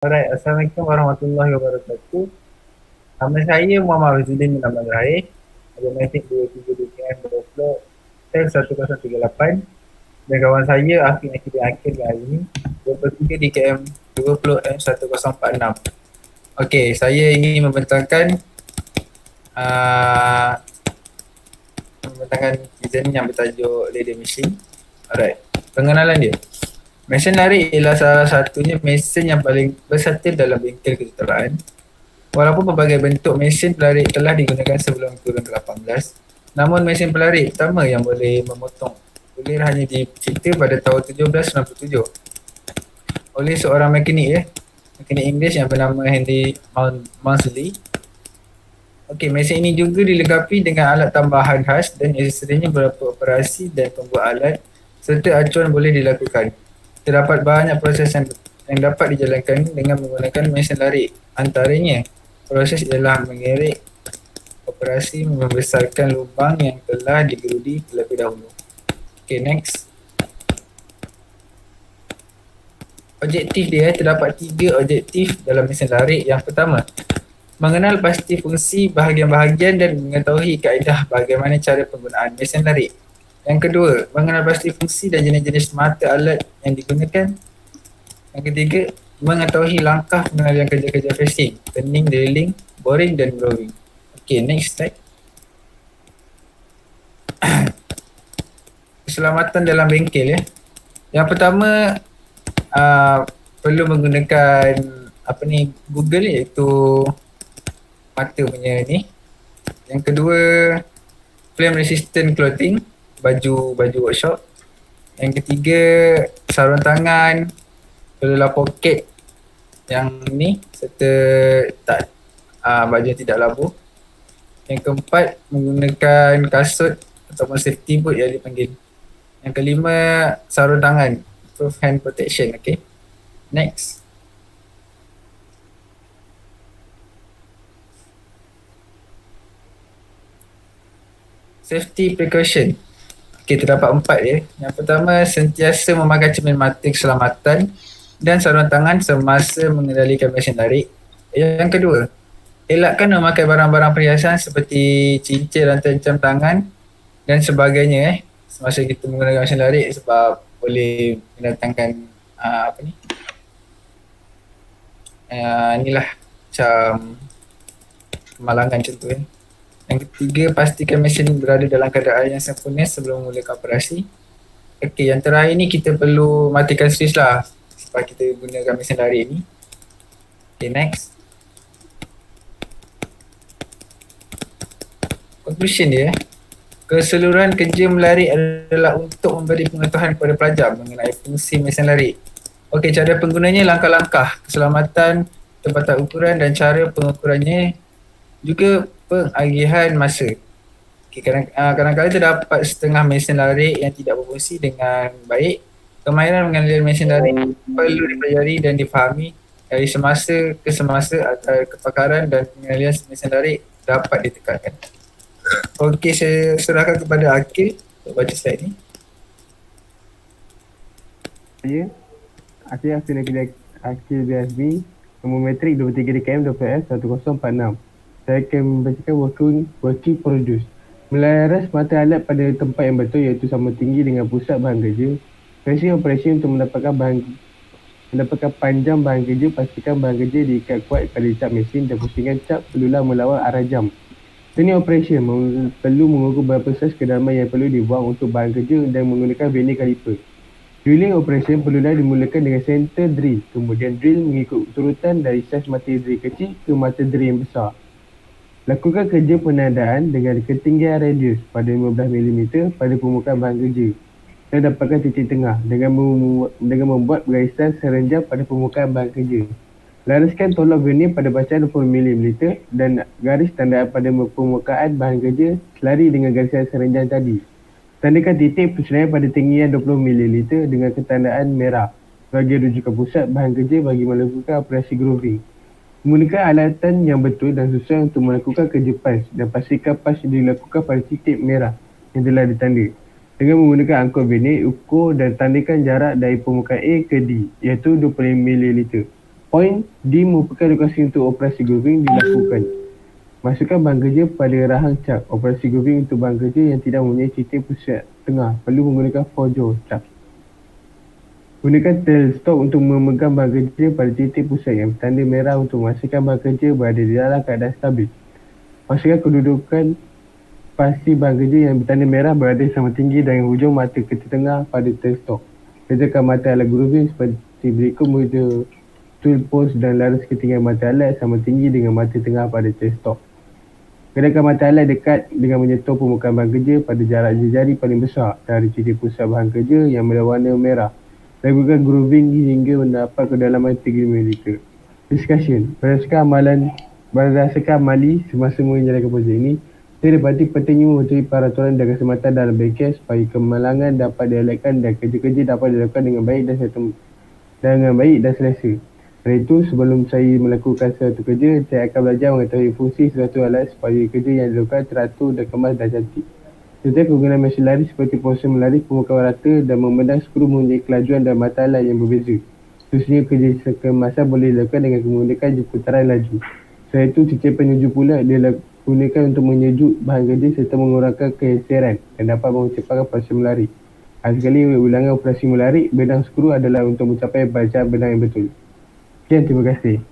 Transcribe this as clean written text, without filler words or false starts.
Alright, Assalamualaikum warahmatullahi wabarakatuh. Nama saya Muhammad Razudin bin Ahmad Rahim. Matematik 23 F1038 dan kawan saya Akhil Akhil Akhil hari ini 23 DKM 20 F1046. Okey, saya ingin uh, membentangkan design yang bertajuk Ladder Machine. Alright, pengenalan dia. Mesin larik ialah salah satunya mesin yang paling versatile dalam bengkel kejuruteraan. Walaupun pelbagai bentuk mesin pelarik telah digunakan sebelum turun ke-18, namun mesin pelarik pertama yang boleh memotong kulir hanya dicipta pada tahun 1797 oleh seorang mekanik Inggeris yang bernama Henry Maudslay. Okey, mesin ini juga dilengkapi dengan alat tambahan khas dan aksesorinya beberapa operasi dan pembuat alat serta acuan boleh dilakukan. Terdapat banyak proses yang dapat dijalankan dengan menggunakan mesin larik. Antaranya, proses ialah mengerek operasi membesarkan lubang yang telah digerudi terlebih dahulu. Okay, next. Objektif dia, terdapat 3 objektif dalam mesin larik. Yang pertama, mengenal pasti fungsi bahagian-bahagian dan mengetahui kaedah bagaimana cara penggunaan mesin larik. Yang kedua, mengenal pasti fungsi dan jenis-jenis mata alat yang digunakan. Yang ketiga, mengetahui langkah pengendalian kerja-kerja facing, turning, drilling, boring dan growing. Okay, next slide. Keselamatan dalam bengkel. Yang pertama, perlu menggunakan Google iaitu mata punya ni. Yang kedua, flame resistant clothing, baju workshop. Yang ketiga, sarung tangan, perlulah poket yang ni serta baju yang tidak labuh. Yang keempat, menggunakan kasut ataupun safety boot yang dipanggil. Yang kelima, sarung tangan, proof hand protection. Okay, next. Safety precaution. Okay, terdapat 4 . Yang pertama, sentiasa memakai cermin mata keselamatan dan sarung tangan semasa mengendalikan mesin larik. Yang kedua, elakkan memakai barang-barang perhiasan seperti cincin, rantai jam tangan dan sebagainya semasa kita menggunakan mesin larik sebab boleh mendatangkan inilah macam kemalangan macam tu . Yang ketiga, pastikan mesin berada dalam keadaan yang sempurna sebelum memulakan operasi. Okey, yang terakhir ni kita perlu matikan switch lah sebab kita gunakan mesin larik ni. Okay, next. Conclusion dia, keseluruhan kerja melarik adalah untuk memberi pengetahuan kepada pelajar mengenai fungsi mesin larik. Okey, cara penggunanya, langkah-langkah keselamatan, tempatan ukuran dan cara pengukurannya, juga pengagihan masa. Okay, kadang-kadang terdapat setengah mesin larik yang tidak berfungsi dengan baik. Kemahiran mengendalikan mesin larik perlu dipelajari dan difahami dari semasa ke semasa agar kepakaran dan pengendalian mesin larik dapat ditingkatkan. Okey, saya serahkan kepada Akhil untuk baca slide ni. Saya Akhil BSB, nombor metrik 23 DKM 20F 1046. Saya akan membacakan working produce. Melaras mata alat pada tempat yang betul iaitu sama tinggi dengan pusat bahan kerja. Pressing operasi untuk mendapatkan panjang bahan kerja, pastikan bahan kerja diikat kuat pada cap mesin dan pusingan cap perlulah melawan arah jam. Turning operation perlu mengukur berapa saiz kedalaman yang perlu dibuang untuk bahan kerja dan menggunakan vernier caliper. Drilling operation perlulah dimulakan dengan center drill, kemudian drill mengikut urutan dari saiz mata drill kecil ke mata drill yang besar. Lakukan kerja penandaan dengan ketinggian radius pada 15mm pada permukaan bahan kerja dan dapatkan titik tengah dengan membuat garisan serenjam pada permukaan bahan kerja. Laraskan tolak vernier pada bacaan 20mm dan garis tandaan pada permukaan bahan kerja selari dengan garisan serenjam tadi. Tandakan titik perselaian pada tinggian 20mm dengan ketandaan merah sebagai rujukan pusat bahan kerja bagi melakukan operasi grooving. Menggunakan alatan yang betul dan sesuai untuk melakukan kerja punch dan pastikan punch dilakukan pada titik merah yang telah ditanda. Dengan menggunakan angkut vernier, ukur dan tandakan jarak dari permukaan A ke D iaitu 25mm. Poin D merupakan lokasi untuk operasi grooving dilakukan. Masukkan bahan kerja pada rahang cap. Operasi grooving untuk bahan kerja yang tidak mempunyai titik pusat tengah perlu menggunakan 4-jaw cap. Gunakan tailstop untuk memegang bahan kerja pada titik pusat yang bertanda merah untuk memastikan bahan kerja berada di dalam keadaan stabil. Pastikan kedudukan pasti bahan kerja yang bertanda merah berada sama tinggi dengan hujung mata ke tengah pada tailstop. Letakkan mata alat grooving seperti berikut menggunakan tool post dan laras ketinggian mata alat sama tinggi dengan mata tengah pada tailstop. Gerakkan mata alat dekat dengan menyentuh permukaan bahan kerja pada jarak jari paling besar dari titik pusat bahan kerja yang berwarna merah. Lakukan grooving hingga mendapat kedalaman 3 mm. Discussion. Berdasarkan amali semasa menjalankan projek ini, saya dapati pentingnya mematuhi peraturan dan keselamatan dalam bengkel supaya kemalangan dapat dielakkan dan kerja-kerja dapat dilakukan dengan baik dan selesa. Oleh itu, sebelum saya melakukan suatu kerja, saya akan belajar mengetahui fungsi suatu alat supaya kerja yang dilakukan teratur dan kemas dan cantik. Setiap penggunaan mesin lari seperti proses melari permukaan rata dan memandang skru mempunyai kelajuan dan mata alat yang berbeza. Khususnya kerja kemasan boleh dilakukan dengan menggunakan putaran laju. Selain itu, cucian penyejuk pula digunakan untuk menyejuk bahan kerja serta mengurangkan keseran dan dapat mempercepatkan proses melari. Sekali ulangan operasi melari, benang skru adalah untuk mencapai bacaan benang yang betul. Sekian, terima kasih.